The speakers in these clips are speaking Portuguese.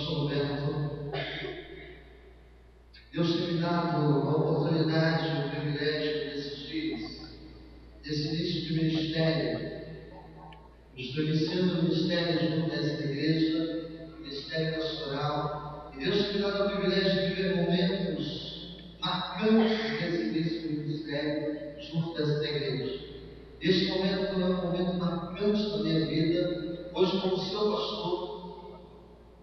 pastor Roberto, Deus tem me dado a oportunidade, o privilégio desses dias, desse início de ministério. Estou iniciando o ministério junto a esta igreja, ministério pastoral, e Deus tem me dado o privilégio de viver momentos marcantes desse início do ministério junto a esta igreja. Este momento é um momento marcante da minha vida. Hoje, como seu pastor,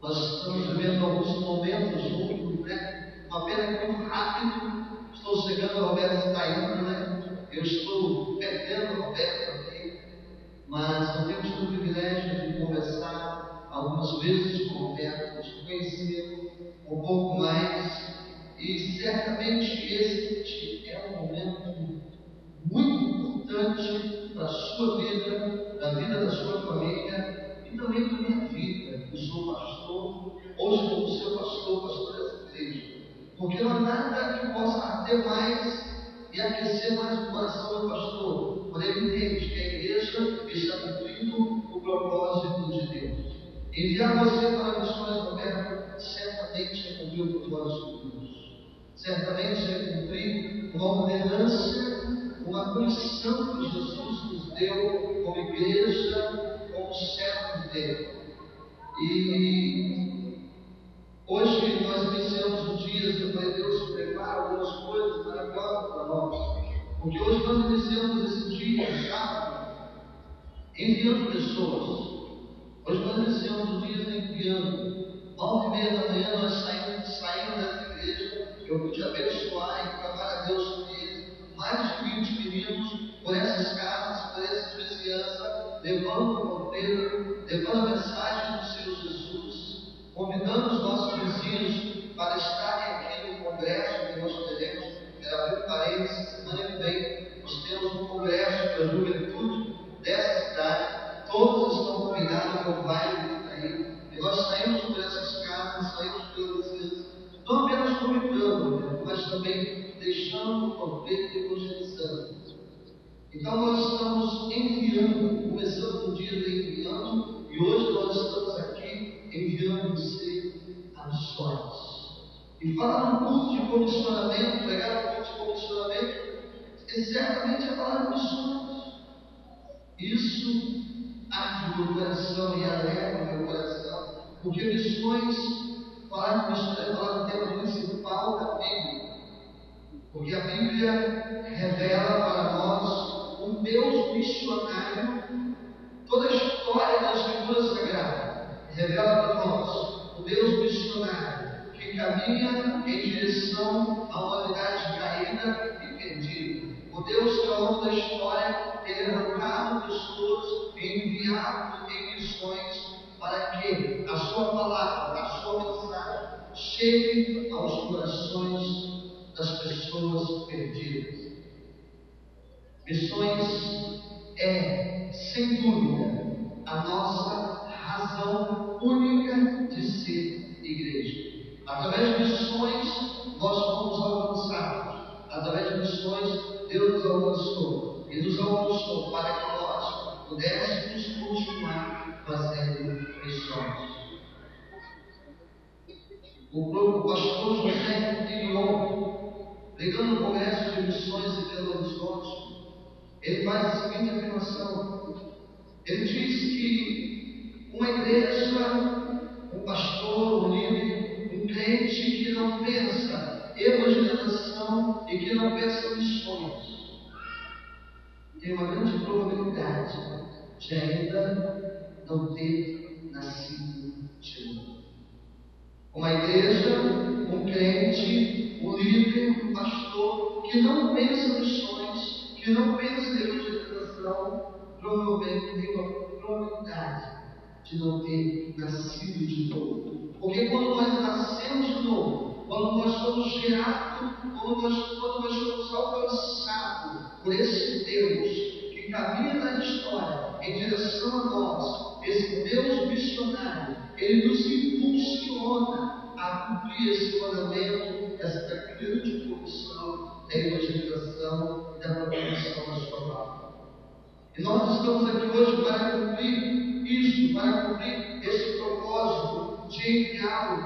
nós estamos vivendo alguns momentos juntos, né? Uma pena que muito rápido estou chegando, o Roberto está indo, né? Eu estou perdendo o Roberto aqui, mas eu tenho tido o privilégio de conversar algumas vezes com o Roberto, de conhecê-lo um pouco mais, e certamente esse é um momento muito importante da sua vida, da vida da sua família e também da minha vida. Eu sou pastor, hoje como seu pastor dessa igreja, porque não há nada que possa arder mais e aquecer mais o coração do pastor, quando ele entende que a igreja está cumprindo o propósito de Deus. Enviar você para missões, Roberto, certamente é cumprir o propósito de Deus, certamente é cumprir uma ordenança, uma comissão que Jesus nos deu como igreja, como servos dele. E hoje nós iniciamos os dias, eu falei, Deus prepara algumas coisas maravilhosas para nós, porque hoje nós iniciamos esse dia, sábado, enviando pessoas. Hoje nós iniciamos os dias enviando. 9h30 da manhã nós saímos dessa igreja. Eu pude abençoar e clamar a Deus por eles. Mais de 20 meninos por essas casas, por essa vizinhança, levando o conteúdo, levando a mensagem do Senhor Jesus, convidando os nossos vizinhos para estarem aqui no congresso que nós teremos. Quero abrir parênteses, semana que vem nós temos um congresso para a juventude dessa cidade. Todos estão convidados, meu pai está aí. E nós saímos por essas casas, saímos pelas vizinhanças, não apenas convidando, mas também deixando o convite e evangelizando. Então nós estamos enviando, começando o dia enviando, e hoje nós estamos aqui enviando você a missões. E falar no curso de comissionamento, pregar no curso de comissionamento, certamente é falar de missões. Isso arde o meu coração e alegra o meu coração, porque missões, falar de missões é falar do tema principal da Bíblia, porque a Bíblia revela para nós um Deus missionário. Toda a história da Escritura Sagrada revela para nós o Deus missionário que caminha em direção à humanidade caída e perdida. O Deus que ao longo da história tem levantado pessoas e enviado em missões para que a sua palavra, a sua mensagem chegue aos corações das pessoas perdidas. Missões é, sem dúvida, a nossa razão única de ser igreja. Através de missões nós fomos alcançados. Através de missões Deus nos alcançou e nos alcançou para que nós pudéssemos continuar fazendo missões. O pastor José Guilhom, pregando no Congresso de Missões de Belo Horizonte, ele faz a seguinte afirmação. Ele diz que uma igreja, um pastor, um líder, um crente que não pensa evangelização e que não pensa missões, tem uma grande probabilidade de ainda não ter nascido de novo. Uma igreja, um crente, um líder, um pastor que não pensa missões, que não pensa em evangelização, provavelmente tem uma probabilidade de não ter nascido de novo. Porque quando nós nascemos de novo, quando nós somos gerados, quando nós somos alcançados por esse Deus que caminha na história em direção a nós, esse Deus missionário, ele nos impulsiona a cumprir esse mandamento, essa grande comissão da evangelização e da proclamação da sua palavra. E nós estamos aqui hoje para cumprir isso, para cumprir esse propósito de enviá-lo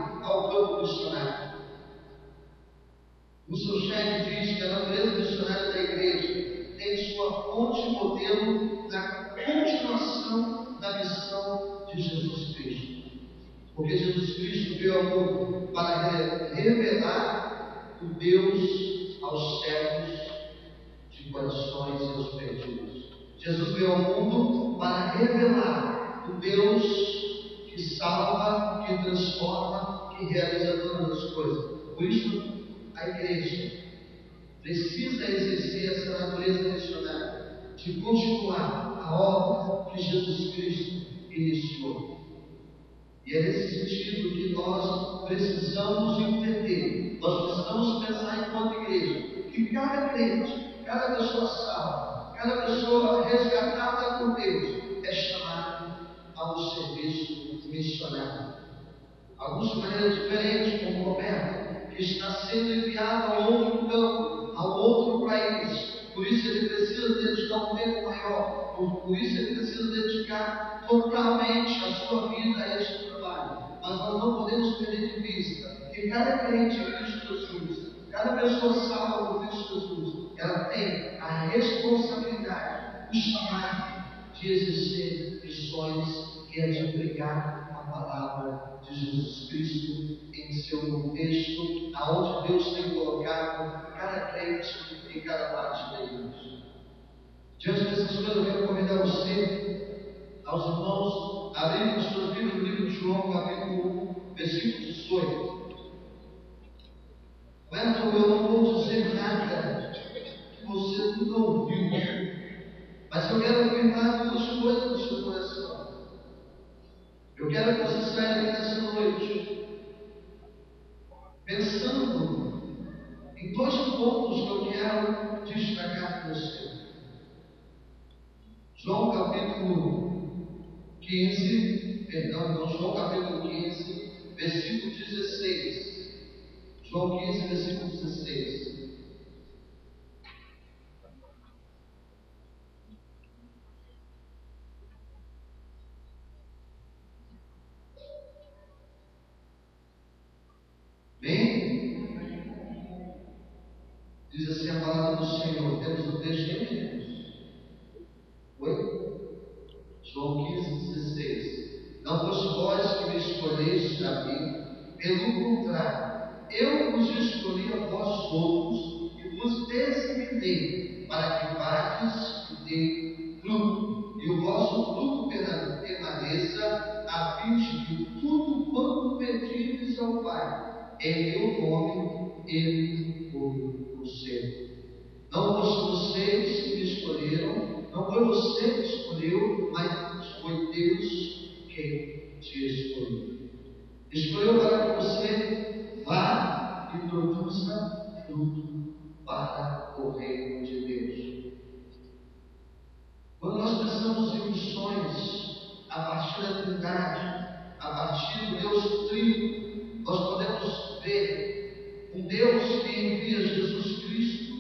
Schneck diz que a natureza missionária da igreja tem sua fonte e modelo na continuação da missão de Jesus Cristo. Porque Jesus Cristo veio ao mundo para revelar o Deus aos cegos de corações e aos perdidos. Jesus veio ao mundo para revelar o Deus que salva, que transforma, que realiza todas as coisas. Por isso, a igreja precisa exercer essa natureza missionária, de continuar a obra que Jesus Cristo iniciou. E é nesse sentido que nós precisamos entender, nós precisamos pensar enquanto igreja, que cada crente, cada pessoa salva, cada pessoa resgatada por Deus é chamada a um serviço missionário. Alguns de maneira diferente, como Roberto, que está sendo enviado a outro campo, a outro país. Por isso ele precisa dedicar um tempo maior. Por isso ele precisa dedicar totalmente a sua vida a este trabalho. Mas nós não podemos perder de vista que cada crente em Cristo Jesus, cada pessoa salva por Cristo Jesus, ela tem a responsabilidade, o chamado de exercer missões, que é de pregar a palavra de Jesus Cristo em seu contexto, aonde Deus tem colocado cada crente em cada parte da igreja. Diante dessas coisas, eu quero convidar você, aos irmãos, a abrirem as suas Bíblias no livro de João, capítulo 1, versículo 18. Eu não vou dizer nada que você nunca ouviu, mas eu quero afirmar duas coisas no seu coração. Eu quero que você saia daqui nessa noite pensando em dois pontos que eu quero destacar para você. João capítulo 15, João capítulo 15, versículo 16. João 15, versículo 16. Bem, diz assim a palavra do Senhor. Temos o texto aí? Oi? João 15, 16. Não fosse vós que me escolheste a mim, pelo contrário, eu vos escolhi a vós outros e vos designei para que vades e dê fruto, e o vosso fruto permaneça, a fim de que tudo quanto pedirdes ao Pai, em meu nome, Ele o conceda. Não foram vocês que me escolheram, não foi você que escolheu, mas foi Deus quem te escolheu. Escolheu para que você vá e produza fruto para o reino de Deus. Quando nós pensamos em missões, a partir da Trindade, a partir do Deus Trino, nós podemos ver um Deus que envia Jesus Cristo,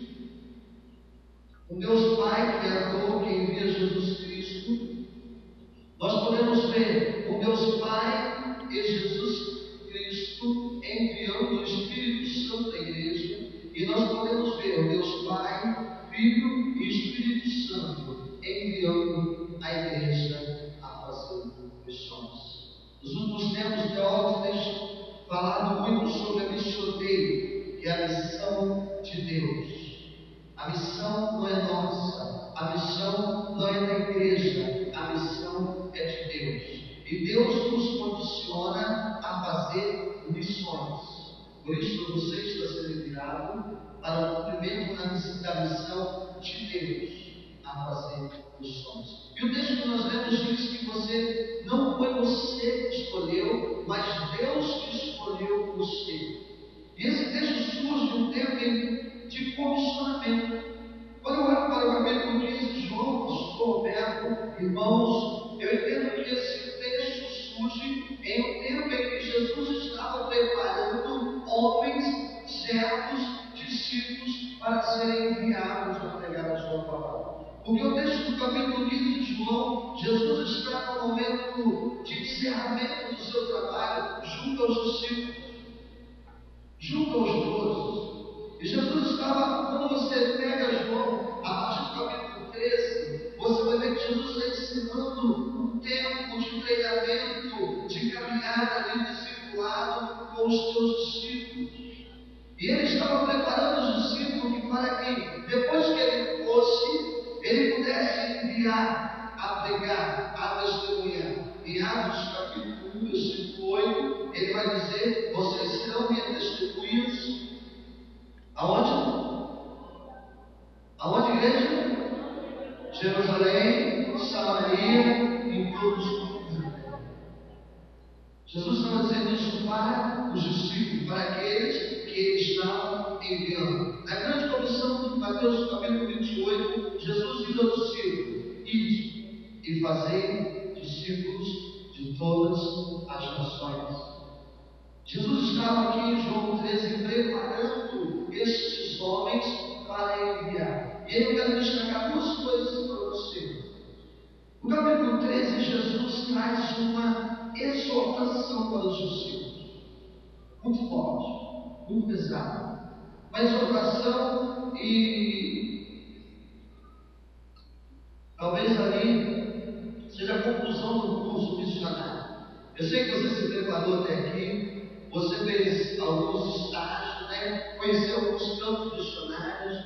um Deus Pai Criador que envia Jesus Cristo. Nós podemos ver um Deus Pai e Jesus Cristo enviando o Espírito Santo à igreja. E nós podemos ver o Deus Pai, Filho e Espírito Santo enviando a igreja a fazer missões. Nos últimos tempos, teólogos têm falado muito sobre a missioneiro, que é a missão de Deus. A missão não é nossa, a missão não é da igreja, a missão é de Deus. E Deus nos condiciona a fazer missões. Por isso, você está sendo enviado para o cumprimento da missão de Deus, a fazer missões. E o texto que nós lemos diz que não foi você que escolheu, mas Deus que escolheu você. E esse texto surge de um tempo de comissionamento. Quando eu olho para o capítulo 15 de João, pastor Roberto, irmãos, eu entendo que esse texto surge em um tempo em que Jesus estava preparando homens, servos, discípulos para serem enviados a pregar a sua palavra. Porque o texto do capítulo 15 de João, Jesus está no momento de encerramento do seu trabalho junto aos discípulos, junto aos 12. E Jesus está estava, quando você pega João, a partir do capítulo 13, você vai ver que Jesus está ensinando um tempo de treinamento, de caminhada ali, discipulado com os seus discípulos. E ele estava preparando os discípulos para que, depois que ele fosse, ele pudesse enviar a pregar, a testemunhar. Em Atos capítulo 1, versículo 8, ele vai dizer: vocês serão minhas testemunhas. Aonde? Aonde, igreja? Jerusalém, Samaria, em todos os lugares. Jesus estava dizendo isso para os discípulos, para aqueles que ele estava enviando. Na grande comissão de Mateus capítulo 28, Jesus diz aos discípulos: ide e fazei discípulos de todas as nações. Jesus estava aqui em João 13 preparando estes homens para enviar. E eu quero destacar duas coisas para você. No capítulo 13, Jesus traz uma exortação para os discípulos, muito forte, muito pesada. Uma exortação, e talvez ali seja a conclusão do curso missionário. Eu sei que você se preparou até aqui, você fez alguns estágios, conheceu alguns campos missionários.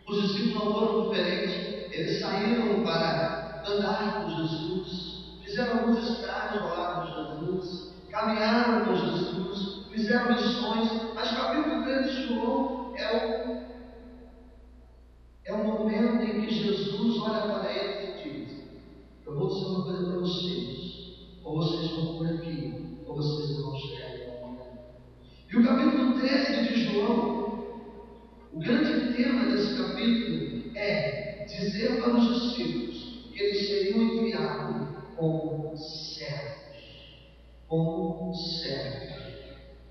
Os discípulos não foram diferentes, eles saíram para andar com Jesus, fizeram alguns estágios ao lado de Jesus, caminharam com Jesus, fizeram missões. Mas o capítulo 13 de João é o momento em que Jesus olha para eles e diz: eu vou dizer uma coisa para vocês, ou vocês vão por aqui, ou vocês não vão chegar em algum lugar. E o capítulo 13 de João, o grande tema desse capítulo é dizer para os discípulos que eles seriam enviados como servos. Como servos.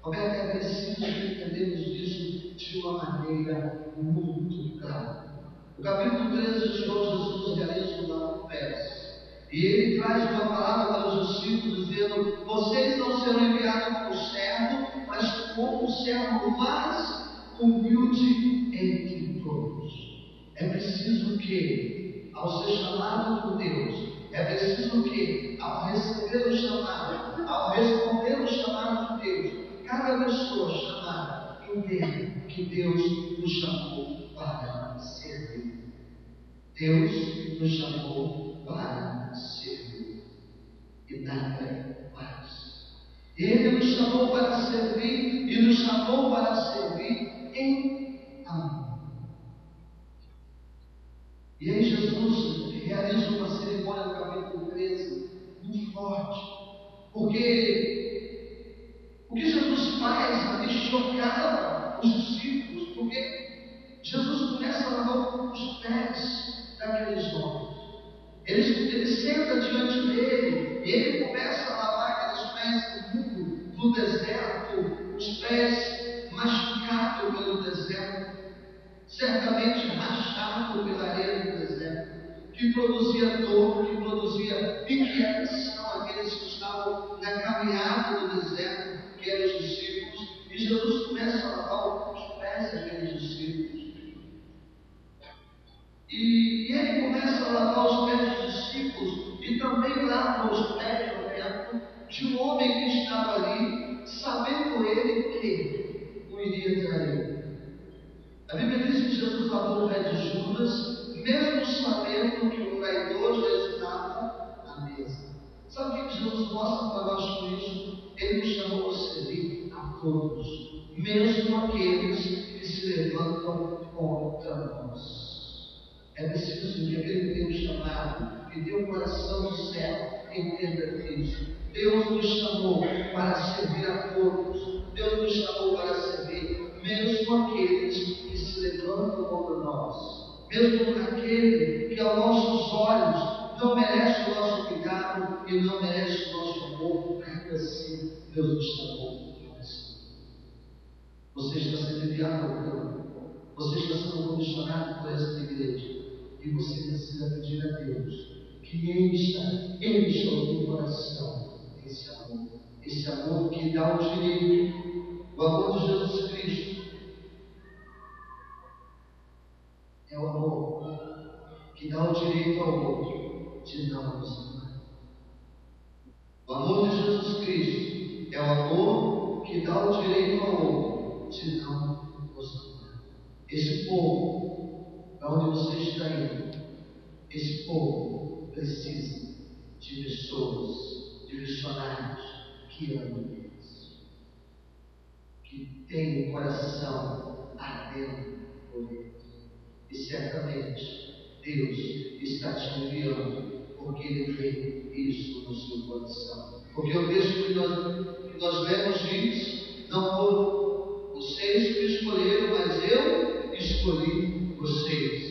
Talvez é preciso entendermos isso de uma maneira muito clara. No capítulo 13 de João, Jesus realiza uma promessa. E ele traz uma palavra para os discípulos dizendo: vocês não serão enviados como servo, mas como o servo mais humilde entre todos. É preciso que, ao ser chamado por Deus, é preciso que, ao receber o chamado, ao responder o chamado de Deus, cada pessoa chamada entenda que Deus nos chamou para servir. Deus nos chamou para servir e nada mais. Ele nos chamou para servir e nos chamou para servir em amor. E aí Jesus realiza uma cerimônia no capítulo 13 muito forte, porque o que Jesus faz ali chocava os discípulos, porque Jesus começa a lavar os pés daqueles homens. Ele senta diante dele e ele começa a lavar aqueles pés do deserto, os pés machucados pelo deserto, certamente rachado pela areia do deserto, que produzia dor, que produzia inquietação àqueles que estavam na caminhada do deserto, que eram os discípulos. E Jesus começa a lavar os pés daqueles discípulos. E ele começa a lavar os pés dos discípulos e também lava os pés, por exemplo, de um homem que estava ali, sabendo ele que o iria trair. A Bíblia diz que Jesus lavou o pé de Judas, mesmo sabendo que o traidor já estava à mesa. Sabe o que Jesus mostra para nós com isso? Ele nos chamou a servir a todos, mesmo aqueles que se levantam contra nós. É preciso que aquele que tem um chamado, que tem um coração de servo, entenda isso. Deus nos chamou para servir a todos. Deus nos chamou para servir mesmo aqueles que se levantam contra nós. Mesmo aquele que aos nossos olhos não merece o nosso cuidado e não merece o nosso amor, ainda assim Deus nos chamou para servir. Você está sendo enviado ao campo. Você está sendo comissionado por esta igreja. E você precisa pedir a Deus que encha o teu coração esse amor que dá o direito, o amor de Jesus Cristo, que dá o direito ao outro de não nos amar. O amor de Jesus Cristo é o amor que dá o direito ao outro de não nos amar. Esse povo, para onde você está indo, esse povo precisa de pessoas, de missionários que amam eles, que têm o coração ardendo por eles. E certamente Deus está te enviando, porque Ele tem isso no seu coração. Porque o texto que nós lemos diz: não foram vocês que me escolheram, mas eu escolhi vocês.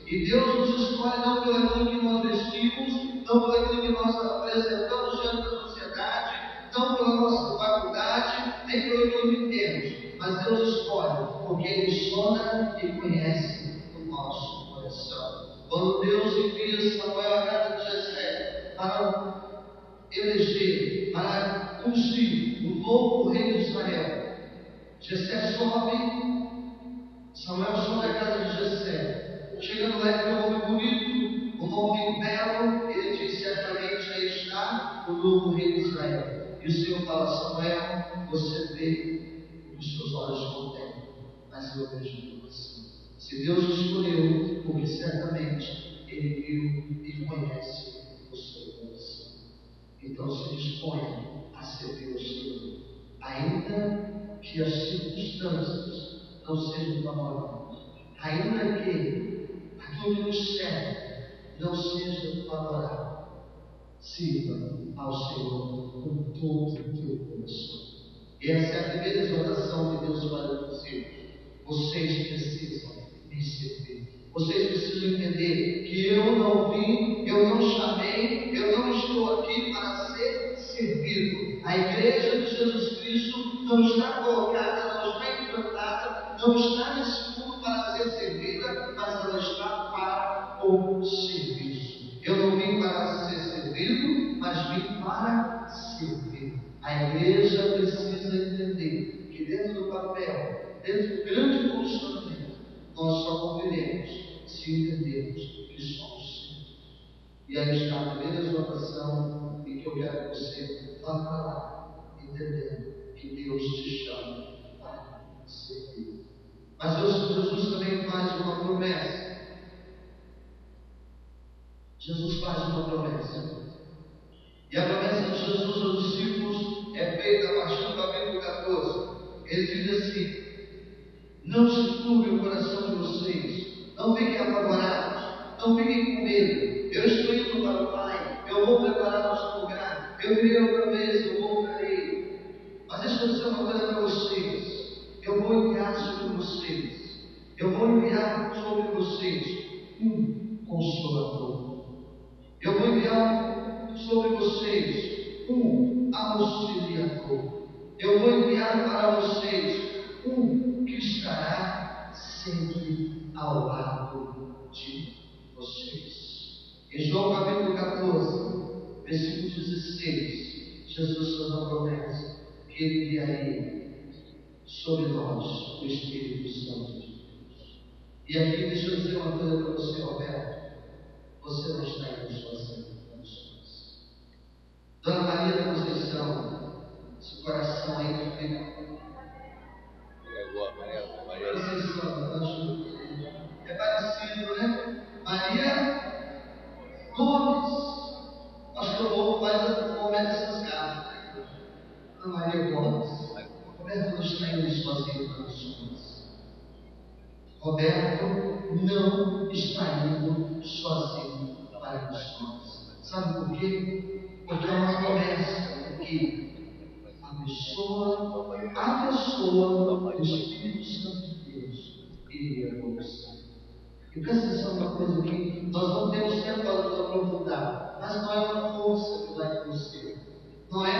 E Deus nos escolhe não pelo aquilo que nós vestimos, não pelo aquilo que nós apresentamos diante da sociedade, não pela nossa faculdade, nem pelo aquilo que temos. Mas Deus escolhe porque Ele sonda e conhece o nosso coração. Quando Deus envia Samuel à casa de Jessé para eleger, para ungir o novo rei de Israel, Jessé sobe, Samuel sobe à casa de Jessé. Chegando lá, ele vê um homem bonito, um homem belo. Ele diz: certamente aí está o novo rei de Israel. E o Senhor fala: Samuel, você vê o que os seus olhos contemplam, mas eu vejo o coração. Se Deus o escolheu, porque certamente Ele viu e conhece o seu coração. Então se disponha a servir o Senhor, ainda que as circunstâncias não sejam favoráveis, ainda que aquilo que nos serve não seja favorável. Sirva ao Senhor com todo o teu coração. E essa é a primeira exortação que Deus faz a vocês. Vocês precisam me servir. Vocês precisam entender que eu não vim, eu não chamei, eu não estou aqui para ser servido. A igreja de Jesus Cristo não está colocada, não está implantada, não está nesse mundo para ser servida, mas ela está para o serviço. Eu não vim para ser servido, mas vim para servir. A igreja precisa entender que dentro do papel, dentro do grande funcionamento, nós só conviremos se entendermos que somos servos. E aí está a primeira exortação, e que eu quero que você vá para lá, entendendo que Deus te chama para servir. Mas Jesus também faz uma promessa. Jesus faz uma promessa. E a promessa de Jesus aos discípulos é feita a partir do capítulo 14. Ele diz assim: não se turbe o coração de vocês, não fiquem apavorados, não fiquem com medo. Eu estou indo para o Pai, eu vou preparar nosso lugar, eu virei outra vez, eu voltarei. Mas deixa eu dizer uma coisa para vocês: eu vou enviar sobre vocês, eu vou enviar sobre vocês um Consolador. Eu vou enviar sobre vocês um Auxiliador. Eu vou enviar para vocês um que estará sempre ao lado de vocês. Em João capítulo 14, versículo 16, Jesus faz uma promessa que Ele enviaria sobre nós o Espírito Santo de Deus. E aqui deixa eu dizer uma coisa para você, Roberto: você não está indo sozinho. Dona Maria da Conceição, seu coração aí que fica. Conceição, é parecido, né? Maria Gomes. Pastor Lobo faz o momento dessas cartas. Dona Maria Gomes. Roberto não está indo sozinho para os sonhos. Roberto não está indo sozinho para os sonhos. Sabe por quê? Porque é uma promessa que a pessoa do Espírito Santo de Deus iria conquistar. E presta atenção numa coisa aqui: nós não temos tempo para nos aprofundar, mas não é uma força que vai com você, não é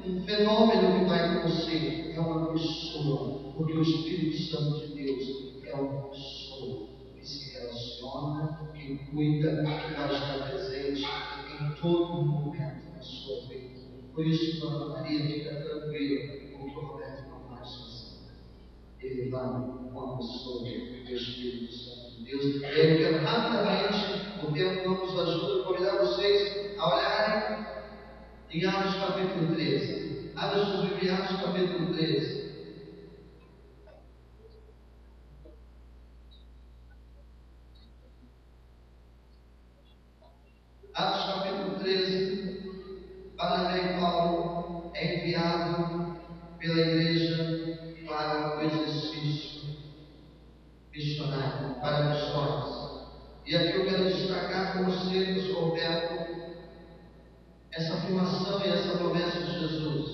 um fenômeno que vai com você, é uma pessoa, porque o Espírito Santo de Deus é uma pessoa que se relaciona, que cuida, que vai estar presente em todo momento da sua vida. Por isso, Dona Maria, fica tranquila, porque o Roberto não vai sozinho. Ele vai com a pessoa do Espírito Santo. de Deus. E aí eu quero rapidamente, o tempo não nos ajuda, convidar vocês a olharem em Atos capítulo 13. Abra sua Bíblia em Atos capítulo 13. Atos capítulo 13, Barnabé e Paulo é enviado pela igreja para o exercício missionário, para missões. E aqui eu quero destacar com você, pastor Roberto, essa afirmação e essa promessa de Jesus.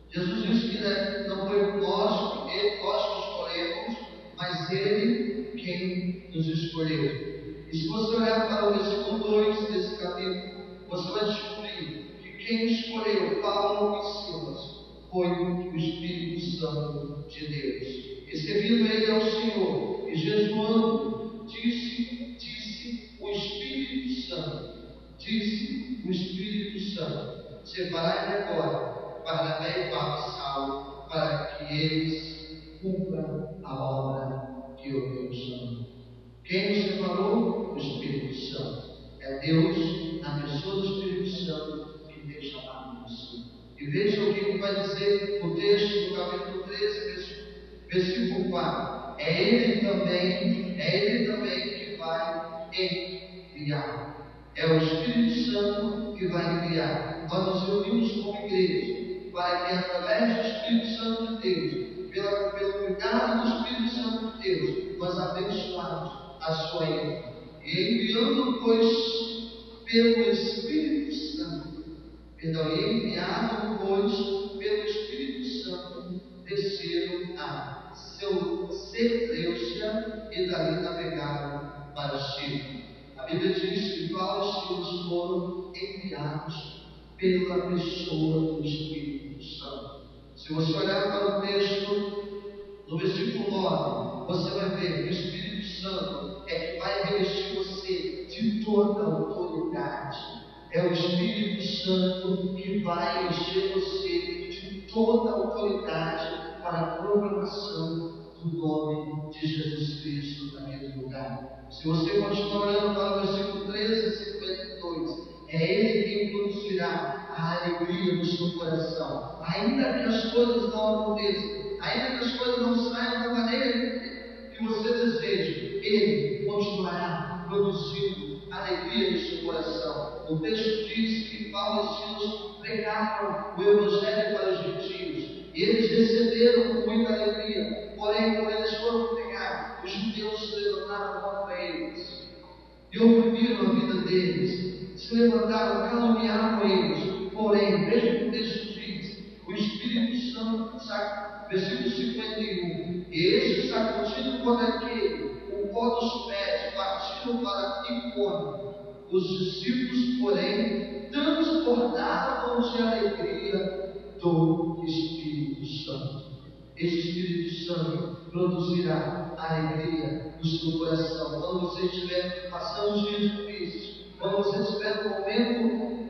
Jesus disse que não foi nós que escolhemos, mas Ele quem nos escolheu. E se você olhar para o versículo 2 desse capítulo, você vai descobrir que quem escolheu Paulo e Silas foi o Espírito Santo de Deus. E servindo ele ao Senhor, e jejuando, disse o Espírito Santo, separai-me agora, Barnabé e Saulo, para que eles cumpram a obra que eu tenho chamado. Quem nos separou? O Espírito Santo. É Deus, na pessoa do Espírito Santo, que tem chamado você. E veja o que vai dizer o texto do capítulo 13, versículo 4. É Ele também que vai enviar. É o Espírito Santo que vai enviar. Nós nos reunimos como igreja para que, através do Espírito Santo de Deus, pelo cuidado do Espírito Santo de Deus, nós abençoamos a sua ida. E enviando, pois, pelo Espírito Santo, desceram a Seleucia e dali navegaram para Chipre. A Bíblia diz que Paulo e Silas foram enviados pela pessoa do Espírito Santo. Se você olhar para o texto, no versículo 9, você vai ver que o Espírito Santo é que vai revestir você de toda a autoridade. É o Espírito Santo que vai encher você de toda a autoridade para a proclamação do nome de Jesus Cristo naquele lugar. Se você continuar olhando para o versículo 13 e 52, é Ele quem produzirá a alegria no seu coração. Ainda que as coisas não aconteçam, ainda que as coisas não saiam da maneira que você deseja, Ele continuará produzindo alegria no seu coração. O texto diz que Paulo e Silas pregaram o Evangelho para os gentios. E eles receberam com muita alegria. Porém, quando eles foram pregar, os judeus se levantaram contra eles e oprimiram a vida deles. Se levantaram, caluniaram eles. Porém, veja o que o texto diz: o Espírito Santo, versículo 51, e este sacudindo por aquele, o pó dos pés, partiram para Icônio. Os discípulos, porém, transbordavam de alegria do Espírito Santo. Este Espírito Santo produzirá alegria no seu coração. Quando você estiver passando dias difíceis, quando você estiver no momento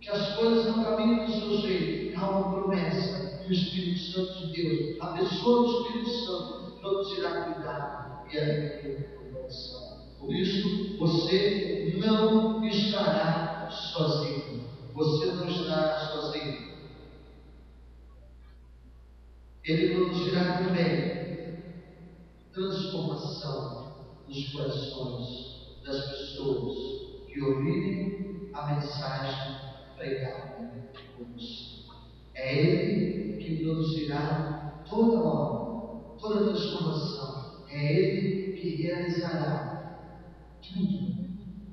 que as coisas não caminham do seu jeito, há uma promessa do Espírito Santo de Deus. A pessoa do Espírito Santo produzirá cuidado e alegria no coração. Por isso, você não estará sozinho. Você não estará sozinho. Ele produzirá também transformação nos corações das pessoas que ouvirem a mensagem pregada por você. É Ele que produzirá toda obra, toda transformação. É Ele que realizará tudo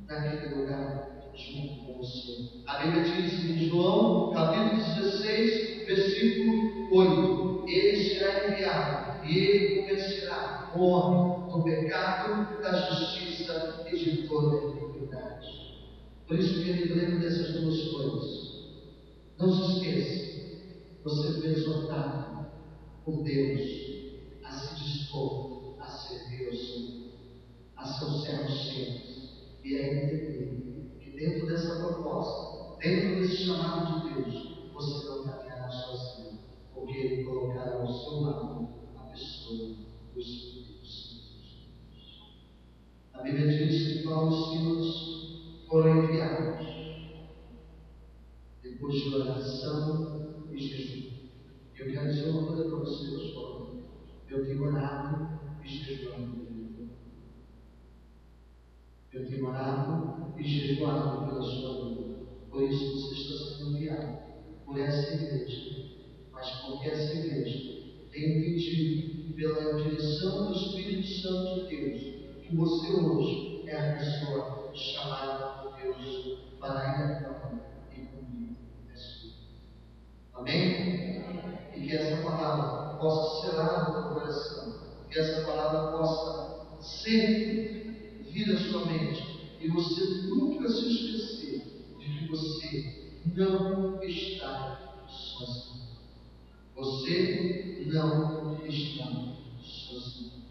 naquele lugar junto com você. A Bíblia diz em João, capítulo 16, versículo 8: Ele será enviado e Ele convencerá o homem do pecado, da justiça e de toda a iniquidade. Por isso, querido, lembre dessas duas coisas. Não se esqueça, você foi exortado por Deus a se dispor a servir ao Senhor, a ser um servo seu, e a entender que dentro dessa proposta, dentro desse chamado de Deus, você não caminhará sozinho, porque Ele colocará ao seu lado a pessoa do Espírito Santo. A Bíblia diz que Paulo e Silas foram enviados depois de oração e jejum. Eu quero dizer uma coisa para vocês, Paulo. Eu tenho orado e jejuado. Eu tenho orado e jejuado pela sua vida. Por isso você está sendo enviado por essa igreja. Mas porque essa igreja tem pedido pela direção do Espírito Santo de Deus que você hoje é a pessoa chamada por Deus para ir a campo e cumprir a sua. Amém? E que essa palavra possa ser árvore no coração. Que essa palavra possa sempre vir à sua mente. E você nunca se esquecer de que você não está sozinho. Você não está sozinho.